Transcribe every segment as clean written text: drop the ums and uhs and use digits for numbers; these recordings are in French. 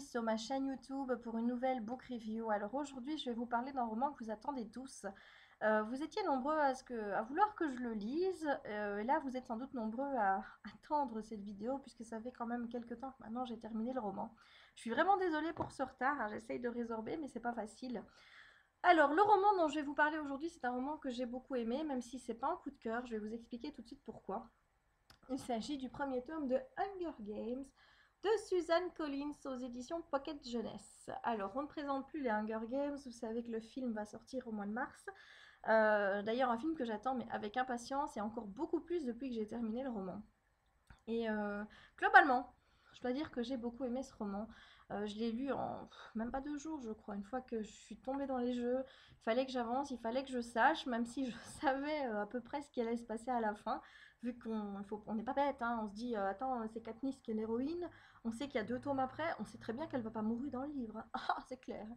sur ma chaîne YouTube pour une nouvelle book review. Alors aujourd'hui, je vais vous parler d'un roman que vous attendez tous. Vous étiez nombreux à vouloir que je le lise. Et là, vous êtes sans doute nombreux à attendre cette vidéo puisque ça fait quand même quelques temps que maintenant j'ai terminé le roman. Je suis vraiment désolée pour ce retard, hein, j'essaye de résorber, mais c'est pas facile. Alors, le roman dont je vais vous parler aujourd'hui, c'est un roman que j'ai beaucoup aimé, même si c'est pas un coup de cœur. Je vais vous expliquer tout de suite pourquoi. Il s'agit du premier tome de Hunger Games de Suzanne Collins aux éditions Pocket Jeunesse. Alors, on ne présente plus les Hunger Games, vous savez que le film va sortir au mois de mars. D'ailleurs, un film que j'attends mais avec impatience et encore beaucoup plus depuis que j'ai terminé le roman. Et globalement, je dois dire que j'ai beaucoup aimé ce roman. Je l'ai lu en même pas 2 jours, je crois. Une fois que je suis tombée dans les jeux, il fallait que j'avance, il fallait que je sache, même si je savais à peu près ce qui allait se passer à la fin, vu qu'on n'est pas bête, hein. On se dit, attends, c'est Katniss qui est l'héroïne, on sait qu'il y a 2 tomes après, on sait très bien qu'elle va pas mourir dans le livre. Ah, c'est clair.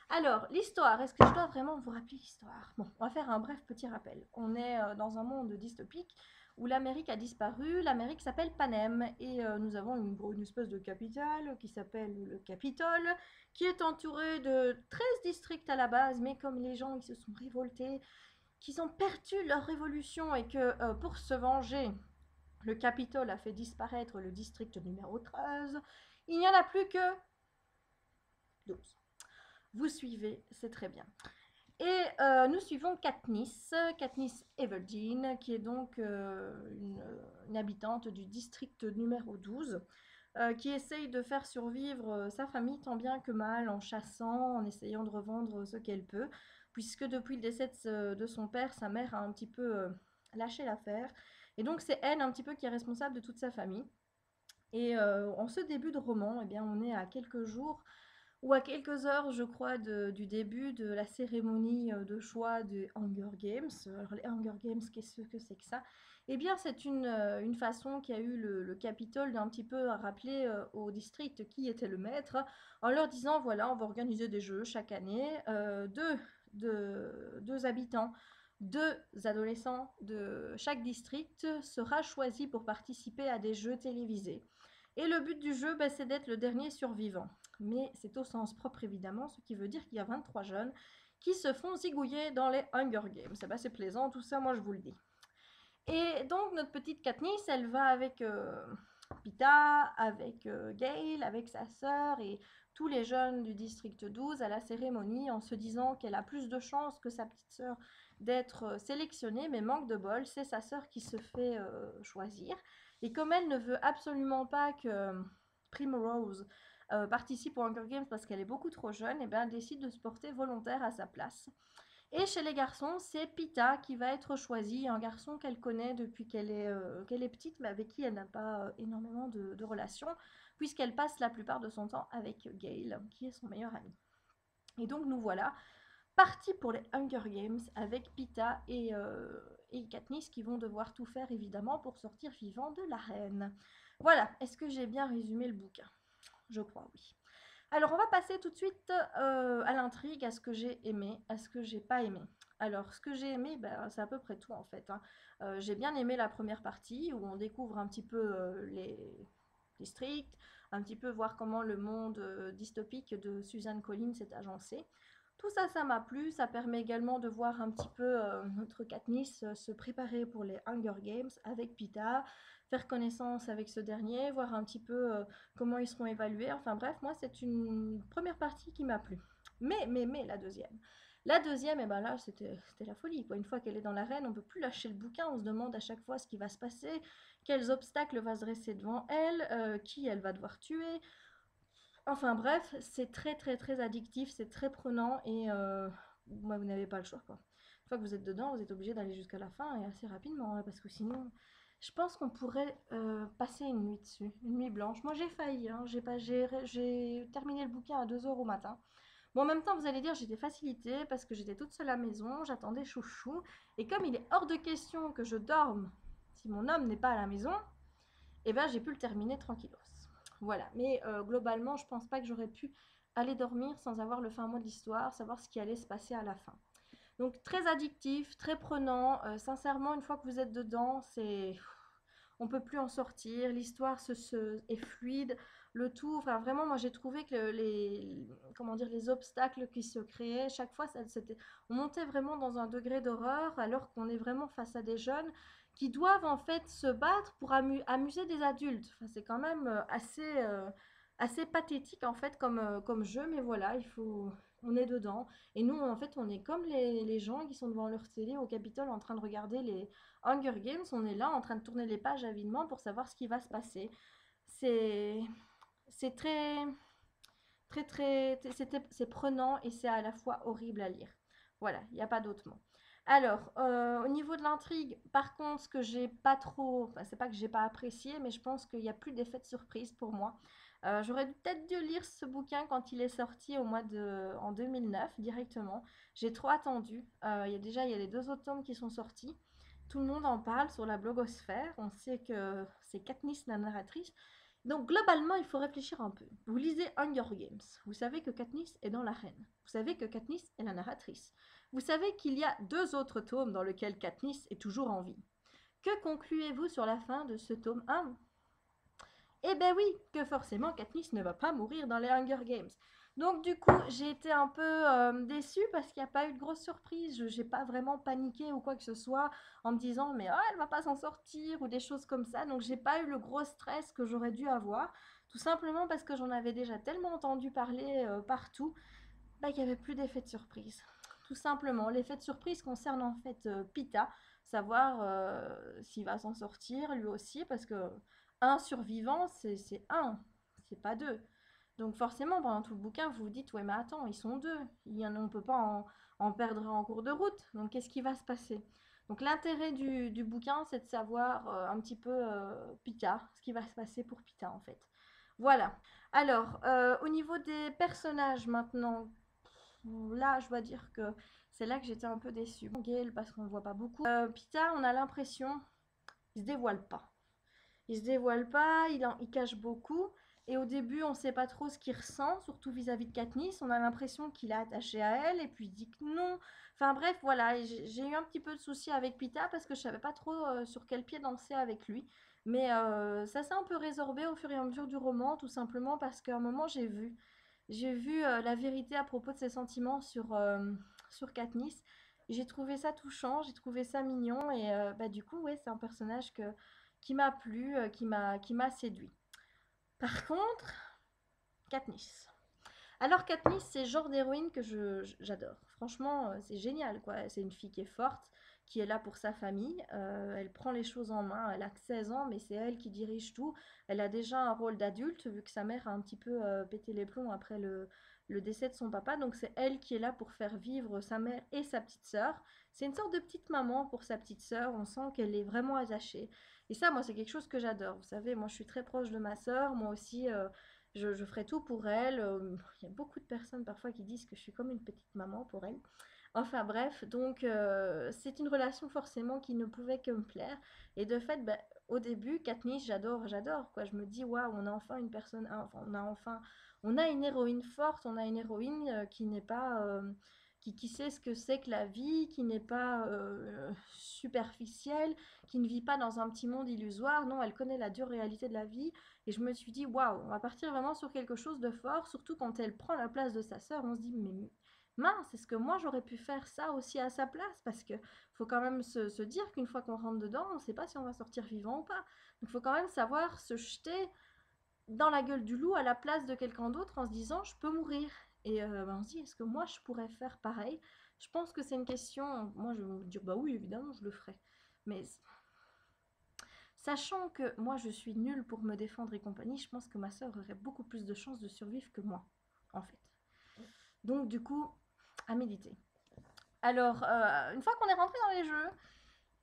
Alors, l'histoire, est-ce que je dois vraiment vous rappeler l'histoire? Bon, on va faire un bref petit rappel. On est dans un monde dystopique où l'Amérique a disparu. L'Amérique s'appelle Panem et nous avons une espèce de capitale qui s'appelle le Capitole, qui est entourée de 13 districts à la base, mais comme les gens ils se sont révoltés, qu'ils ont perdu leur révolution et que pour se venger, le Capitole a fait disparaître le district numéro 13, il n'y en a plus que 12. Vous suivez, c'est très bien. Et nous suivons Katniss Everdeen, qui est donc une habitante du district numéro 12, qui essaye de faire survivre sa famille tant bien que mal en chassant, en essayant de revendre ce qu'elle peut, puisque depuis le décès de son père, sa mère a un petit peu lâché l'affaire. Et donc c'est elle un petit peu qui est responsable de toute sa famille. Et en ce début de roman, eh bien, on est à quelques jours ou à quelques heures, je crois, du début de la cérémonie de choix des Hunger Games. Alors, les Hunger Games, qu'est-ce que c'est que ça? Eh bien, c'est une façon qu'a eu le Capitole d'un petit peu rappeler au district qui était le maître, en leur disant, voilà, on va organiser des jeux chaque année. Deux habitants, 2 adolescents de chaque district sera choisi pour participer à des jeux télévisés. Et le but du jeu, bah, c'est d'être le dernier survivant. Mais c'est au sens propre évidemment, ce qui veut dire qu'il y a 23 jeunes qui se font zigouiller dans les Hunger Games. C'est plaisant, tout ça, moi je vous le dis. Et donc notre petite Katniss, elle va avec Pita, avec Gale, avec sa sœur et tous les jeunes du district 12 à la cérémonie en se disant qu'elle a plus de chances que sa petite sœur d'être sélectionnée, mais manque de bol, c'est sa sœur qui se fait choisir. Et comme elle ne veut absolument pas que Primrose participe aux Hunger Games parce qu'elle est beaucoup trop jeune, et bien elle décide de se porter volontaire à sa place. Et chez les garçons, c'est Pita qui va être choisie, un garçon qu'elle connaît depuis qu'elle est petite, mais avec qui elle n'a pas énormément de relations, puisqu'elle passe la plupart de son temps avec Gale, qui est son meilleur ami. Et donc nous voilà partis pour les Hunger Games avec Pita et Katniss qui vont devoir tout faire évidemment pour sortir vivant de l'arène. Voilà, est-ce que j'ai bien résumé le bouquin? Je crois oui. Alors, on va passer tout de suite à l'intrigue, à ce que j'ai aimé, à ce que j'ai pas aimé. Alors, ce que j'ai aimé, ben, c'est à peu près tout en fait, hein. J'ai bien aimé la première partie où on découvre un petit peu les districts, un petit peu voir comment le monde dystopique de Suzanne Collins est agencé. Tout ça, ça m'a plu. Ça permet également de voir un petit peu notre Katniss se préparer pour les Hunger Games avec Pita, faire connaissance avec ce dernier, voir un petit peu comment ils seront évalués. Enfin bref, moi, c'est une première partie qui m'a plu. Mais la deuxième. La deuxième, et ben là, c'était la folie, quoi. Une fois qu'elle est dans l'arène, on ne peut plus lâcher le bouquin. On se demande à chaque fois ce qui va se passer, quels obstacles va se dresser devant elle, qui elle va devoir tuer. Enfin bref, c'est très très très addictif, c'est très prenant et vous n'avez pas le choix, quoi. Une fois que vous êtes dedans, vous êtes obligé d'aller jusqu'à la fin et assez rapidement, hein, parce que sinon, je pense qu'on pourrait passer une nuit dessus, une nuit blanche. Moi j'ai failli, hein, j'ai terminé le bouquin à 2 heures au matin. Bon, en même temps, vous allez dire, j'étais facilitée parce que j'étais toute seule à la maison, j'attendais chouchou, et comme il est hors de question que je dorme si mon homme n'est pas à la maison, eh ben j'ai pu le terminer tranquillos. Voilà, mais globalement, je pense pas que j'aurais pu aller dormir sans avoir le fin mot de l'histoire, savoir ce qui allait se passer à la fin. Donc très addictif, très prenant. Sincèrement, une fois que vous êtes dedans, on peut plus en sortir. L'histoire est fluide. le tout. Enfin, vraiment, moi j'ai trouvé que comment dire, les obstacles qui se créaient, chaque fois, on montait vraiment dans un degré d'horreur, alors qu'on est vraiment face à des jeunes qui doivent en fait se battre pour amuser des adultes. Enfin, c'est quand même assez pathétique en fait comme jeu, mais voilà, on est dedans. Et nous, en fait, on est comme les gens qui sont devant leur télé au Capitole en train de regarder les Hunger Games. On est là en train de tourner les pages avidement pour savoir ce qui va se passer. C'est c'est c'est prenant et c'est à la fois horrible à lire. Voilà, il n'y a pas d'autre mot. Alors, au niveau de l'intrigue, par contre, ce que j'ai pas trop, enfin, c'est pas que j'ai pas apprécié, mais je pense qu'il n'y a plus d'effet de surprise pour moi. J'aurais peut-être dû lire ce bouquin quand il est sorti en 2009 directement. J'ai trop attendu. Il y a les deux autres tomes qui sont sortis. Tout le monde en parle sur la blogosphère. On sait que c'est Katniss la narratrice. Donc globalement, il faut réfléchir un peu. Vous lisez Hunger Games. Vous savez que Katniss est dans l'arène. Vous savez que Katniss est la narratrice. Vous savez qu'il y a deux autres tomes dans lesquels Katniss est toujours en vie. Que concluez-vous sur la fin de ce tome 1? Eh ben oui, que forcément Katniss ne va pas mourir dans les Hunger Games. Donc du coup, j'ai été un peu déçue parce qu'il n'y a pas eu de grosse surprise. Je n'ai pas vraiment paniqué ou quoi que ce soit en me disant mais oh, elle va pas s'en sortir ou des choses comme ça. Donc j'ai pas eu le gros stress que j'aurais dû avoir. Tout simplement parce que j'en avais déjà tellement entendu parler partout, bah, qu'il n'y avait plus d'effet de surprise. Tout simplement, l'effet de surprise concerne en fait Pita, savoir s'il va s'en sortir lui aussi, parce que un survivant, c'est un, c'est pas deux. Donc forcément, pendant tout le bouquin, vous vous dites, ouais mais attends, ils sont deux, on ne peut pas en perdre un en cours de route, donc qu'est-ce qui va se passer? Donc l'intérêt du bouquin, c'est de savoir un petit peu Pita, ce qui va se passer pour Pita en fait. Voilà. Alors, au niveau des personnages maintenant, là, je dois dire que c'est là que j'étais un peu déçue. Gale, parce qu'on ne le voit pas beaucoup. Pita, on a l'impression, il se dévoile pas. Il se dévoile pas, il cache beaucoup. Et au début, on ne sait pas trop ce qu'il ressent, surtout vis-à-vis de Katniss. On a l'impression qu'il est attaché à elle, et puis il dit que non. Enfin bref, voilà, j'ai eu un petit peu de soucis avec Pita parce que je savais pas trop sur quel pied danser avec lui. Mais ça s'est un peu résorbé au fur et à mesure du roman, tout simplement parce qu'à un moment, j'ai vu la vérité à propos de ses sentiments sur Katniss. J'ai trouvé ça touchant, j'ai trouvé ça mignon et bah, du coup, ouais, c'est un personnage qui m'a plu, qui m'a séduit. Par contre, Katniss. Alors Katniss, c'est le genre d'héroïne que j'adore. Franchement, c'est génial, quoi. C'est une fille qui est forte, qui est là pour sa famille. Elle prend les choses en main. Elle a que 16 ans, mais c'est elle qui dirige tout. Elle a déjà un rôle d'adulte, vu que sa mère a un petit peu pété les plombs après le décès de son papa. Donc c'est elle qui est là pour faire vivre sa mère et sa petite sœur. C'est une sorte de petite maman pour sa petite sœur. On sent qu'elle est vraiment attachée. Et ça, moi, c'est quelque chose que j'adore. Vous savez, moi, je suis très proche de ma sœur. Moi aussi, je ferai tout pour elle. Il y a beaucoup de personnes parfois qui disent que je suis comme une petite maman pour elle. Enfin bref, donc c'est une relation forcément qui ne pouvait que me plaire. Et de fait, bah, au début, Katniss, j'adore quoi. Je me dis waouh, on a enfin une personne, enfin on a une héroïne forte, on a une héroïne qui n'est pas, qui sait ce que c'est que la vie, qui n'est pas superficielle, qui ne vit pas dans un petit monde illusoire. Non, elle connaît la dure réalité de la vie. Et je me suis dit, waouh, on va partir vraiment sur quelque chose de fort, surtout quand elle prend la place de sa sœur. On se dit, mais mince, est-ce que moi j'aurais pu faire ça aussi à sa place? Parce que faut quand même se dire qu'une fois qu'on rentre dedans, on ne sait pas si on va sortir vivant ou pas. Donc il faut quand même savoir se jeter dans la gueule du loup à la place de quelqu'un d'autre en se disant, je peux mourir. Et ben, on se dit, est-ce que moi je pourrais faire pareil? Je pense que c'est une question, moi je vais me dire, bah oui, évidemment, je le ferai. Mais sachant que moi je suis nulle pour me défendre et compagnie, je pense que ma soeur aurait beaucoup plus de chances de survivre que moi, en fait. Donc du coup, à méditer. Alors, une fois qu'on est rentré dans les jeux,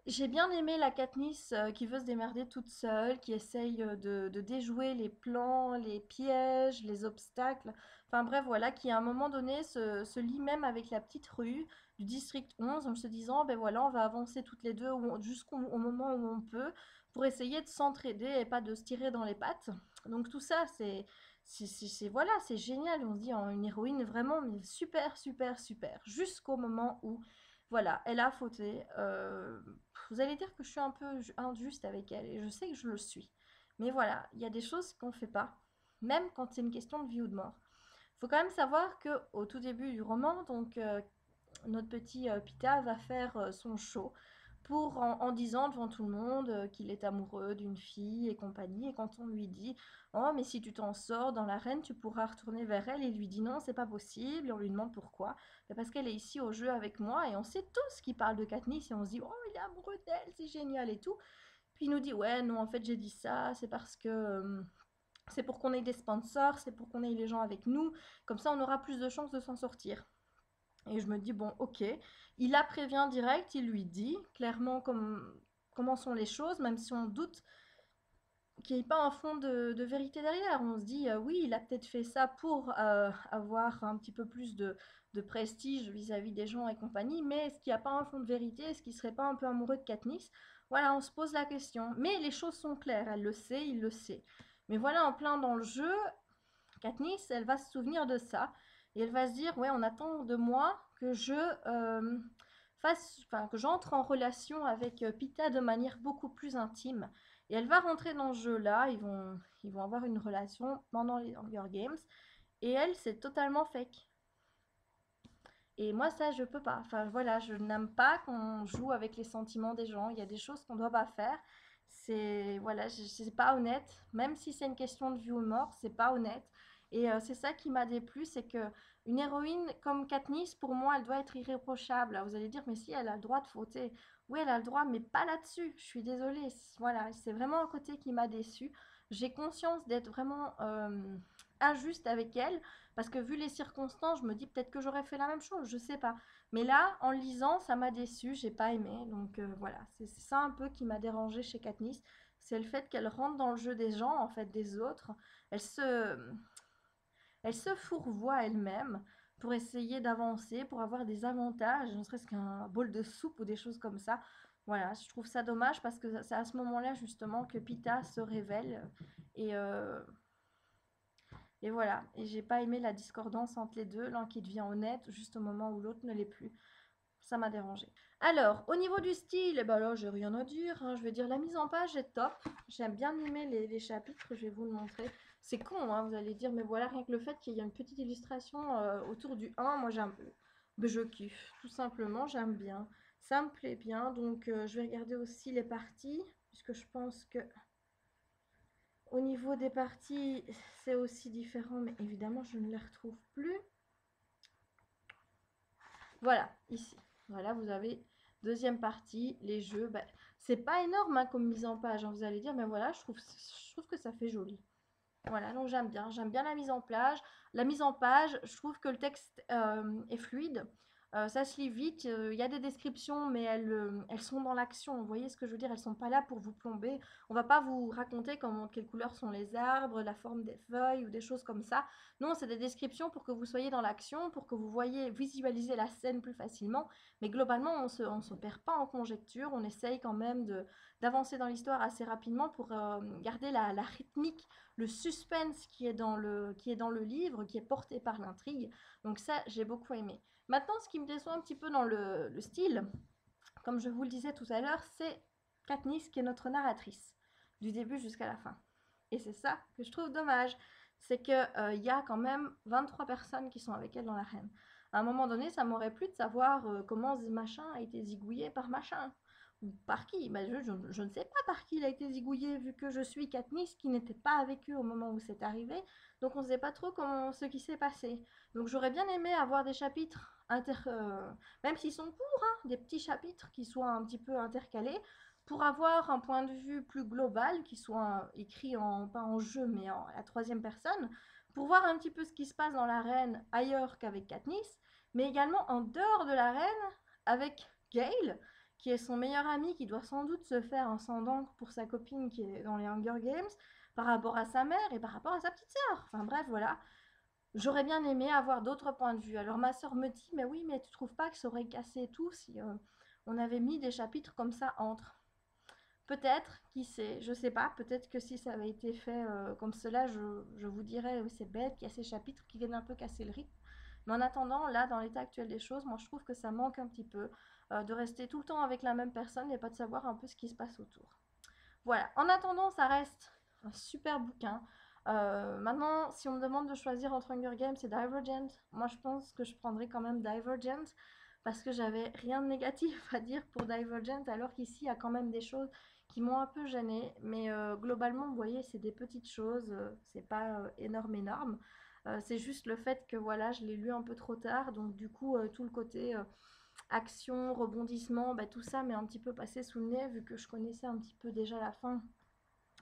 j'ai bien aimé la Katniss qui veut se démerder toute seule, qui essaye de déjouer les plans, les pièges, les obstacles. Enfin bref, voilà, qui à un moment donné se lie même avec la petite rue du district 11 en se disant, ben voilà, on va avancer toutes les deux jusqu'au moment où on peut pour essayer de s'entraider et pas de se tirer dans les pattes. Donc tout ça, voilà, c'est génial. On se dit une héroïne vraiment mais super, super, super. Jusqu'au moment où, voilà, elle a fauté. Vous allez dire que je suis un peu injuste avec elle, et je sais que je le suis. Mais voilà, il y a des choses qu'on ne fait pas. même quand c'est une question de vie ou de mort. Il faut quand même savoir qu'au tout début du roman, donc notre petit Pita va faire son show en disant devant tout le monde qu'il est amoureux d'une fille et compagnie. Et quand on lui dit oh mais si tu t'en sors dans l'arène, tu pourras retourner vers elle, et il lui dit non, c'est pas possible. Et on lui demande pourquoi. Parce qu'elle est ici au jeu avec moi, et on sait tous qu'il parle de Katniss, et on se dit oh il est amoureux d'elle, c'est génial et tout. Puis il nous dit ouais non, en fait j'ai dit ça, c'est parce que c'est pour qu'on ait des sponsors, c'est pour qu'on ait les gens avec nous, comme ça on aura plus de chances de s'en sortir. Et je me dis, bon, ok, il la prévient direct, il lui dit clairement comment sont les choses, même si on doute qu'il n'y ait pas un fond de vérité derrière. On se dit, oui, il a peut-être fait ça pour avoir un petit peu plus de prestige vis-à-vis des gens et compagnie, mais est-ce qu'il n'y a pas un fond de vérité? Est-ce qu'il ne serait pas un peu amoureux de Katniss? Voilà, on se pose la question. Mais les choses sont claires, elle le sait, il le sait. Mais voilà, en plein dans le jeu, Katniss, elle va se souvenir de ça et elle va se dire ouais, on attend de moi que que j'entre en relation avec Pita de manière beaucoup plus intime. Et elle va rentrer dans ce jeu-là, ils vont avoir une relation pendant les Hunger Games, et elle, c'est totalement fake. Et moi, ça, je peux pas. Enfin, voilà, je n'aime pas qu'on joue avec les sentiments des gens. Il y a des choses qu'on doit pas faire. C'est, voilà, c'est pas honnête. Même si c'est une question de vie ou de mort, c'est pas honnête. Et c'est ça qui m'a déplu, c'est que une héroïne comme Katniss, pour moi, elle doit être irréprochable. Alors, vous allez dire, mais si, elle a le droit de fauter. Oui, elle a le droit, mais pas là-dessus. Je suis désolée. Voilà, c'est vraiment un côté qui m'a déçue. J'ai conscience d'être vraiment injuste avec elle, parce que vu les circonstances, je me dis peut-être que j'aurais fait la même chose, je sais pas. Mais là, en lisant, ça m'a déçue, j'ai pas aimé. Donc voilà, c'est ça un peu qui m'a dérangée chez Katniss. C'est le fait qu'elle rentre dans le jeu des gens, en fait, des autres. Elle se, elle se fourvoie elle-même pour essayer d'avancer, pour avoir des avantages, ne serait-ce qu'un bol de soupe ou des choses comme ça. Voilà, je trouve ça dommage parce que c'est à ce moment-là justement que Pita se révèle, et et voilà, et j'ai pas aimé la discordance entre les deux, l'un qui devient honnête juste au moment où l'autre ne l'est plus. Ça m'a dérangé. Alors, au niveau du style, eh ben là, j'ai rien à dire, hein. Je vais dire la mise en page est top. J'aime bien aimer les chapitres, je vais vous le montrer. C'est con, hein, vous allez dire, mais voilà, rien que le fait qu'il y ait une petite illustration autour du 1, moi j'aime. Ben, je kiffe, tout simplement, j'aime bien. Ça me plaît bien, donc je vais regarder aussi les parties, puisque je pense que au niveau des parties, c'est aussi différent, mais évidemment, je ne les retrouve plus. Voilà, ici. Voilà, vous avez deuxième partie, les jeux. Bah, c'est pas énorme hein, comme mise en page, hein, vous allez dire, mais voilà, je trouve que ça fait joli. Voilà, donc j'aime bien la mise en page. La mise en page, je trouve que le texte est fluide. Ça se lit vite. Il y a des descriptions, mais elles sont dans l'action. Vous voyez ce que je veux dire? Elles sont pas là pour vous plomber. On va pas vous raconter quelles couleurs sont les arbres, la forme des feuilles ou des choses comme ça. Non, c'est des descriptions pour que vous soyez dans l'action, pour que vous voyez, visualiser la scène plus facilement. Mais globalement, on se perd pas en conjecture. On essaye quand même d'avancer dans l'histoire assez rapidement pour garder la rythmique, le suspense qui est dans le livre, qui est porté par l'intrigue. Donc ça, j'ai beaucoup aimé. Maintenant, ce qui me déçoit un petit peu dans le style, comme je vous le disais tout à l'heure, c'est Katniss qui est notre narratrice, du début jusqu'à la fin. Et c'est ça que je trouve dommage, c'est qu'il y a quand même 23 personnes qui sont avec elle dans l'arène. À un moment donné, ça m'aurait plu de savoir comment machin a été zigouillé par machin. Ou par qui? Ben, je ne sais pas par qui il a été zigouillé, vu que je suis Katniss qui n'était pas avec eux au moment où c'est arrivé. Donc on ne sait pas trop ce qui s'est passé. Donc j'aurais bien aimé avoir des chapitres même s'ils sont courts, hein, des petits chapitres qui soient un petit peu intercalés, pour avoir un point de vue plus global, qui soit écrit pas en jeu, mais en la troisième personne, pour voir un petit peu ce qui se passe dans l'arène ailleurs qu'avec Katniss, mais également en dehors de l'arène avec Gale, qui est son meilleur ami, qui doit sans doute se faire un sang d'encre pour sa copine qui est dans les Hunger Games, par rapport à sa mère et par rapport à sa petite sœur. Enfin bref, voilà. J'aurais bien aimé avoir d'autres points de vue. Alors ma sœur me dit, mais oui, mais tu trouves pas que ça aurait cassé tout si on avait mis des chapitres comme ça entre? Peut-être, qui sait, je sais pas, peut-être que si ça avait été fait comme cela, je vous dirais, oui, c'est bête qu'il y a ces chapitres qui viennent un peu casser le rythme. Mais en attendant, là, dans l'état actuel des choses, moi je trouve que ça manque un petit peu de rester tout le temps avec la même personne et pas de savoir un peu ce qui se passe autour. Voilà, en attendant, ça reste un super bouquin. Maintenant, si on me demande de choisir entre Hunger Games et Divergent, moi je pense que je prendrais quand même Divergent parce que j'avais rien de négatif à dire pour Divergent, alors qu'ici il y a quand même des choses qui m'ont un peu gênée. Mais globalement, vous voyez, c'est des petites choses, c'est pas énorme. C'est juste le fait que voilà, je l'ai lu un peu trop tard, donc du coup, tout le côté action, rebondissement, bah, tout ça m'est un petit peu passé sous le nez vu que je connaissais un petit peu déjà la fin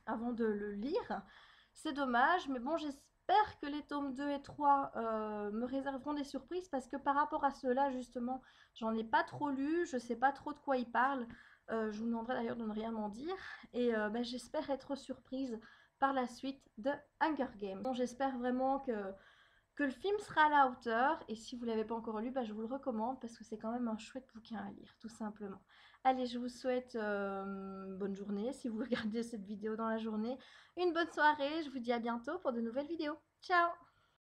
avant de le lire. C'est dommage, mais bon, j'espère que les tomes 2 et 3 me réserveront des surprises parce que par rapport à ceux-là, justement, j'en ai pas trop lu, je sais pas trop de quoi ils parlent. Je vous demanderai d'ailleurs de ne rien m'en dire. Et bah, j'espère être surprise par la suite de Hunger Games. Bon, j'espère vraiment que le film sera à la hauteur. Et si vous ne l'avez pas encore lu, bah, je vous le recommande parce que c'est quand même un chouette bouquin à lire, tout simplement. Allez, je vous souhaite bonne journée si vous regardez cette vidéo dans la journée. Une bonne soirée, je vous dis à bientôt pour de nouvelles vidéos. Ciao!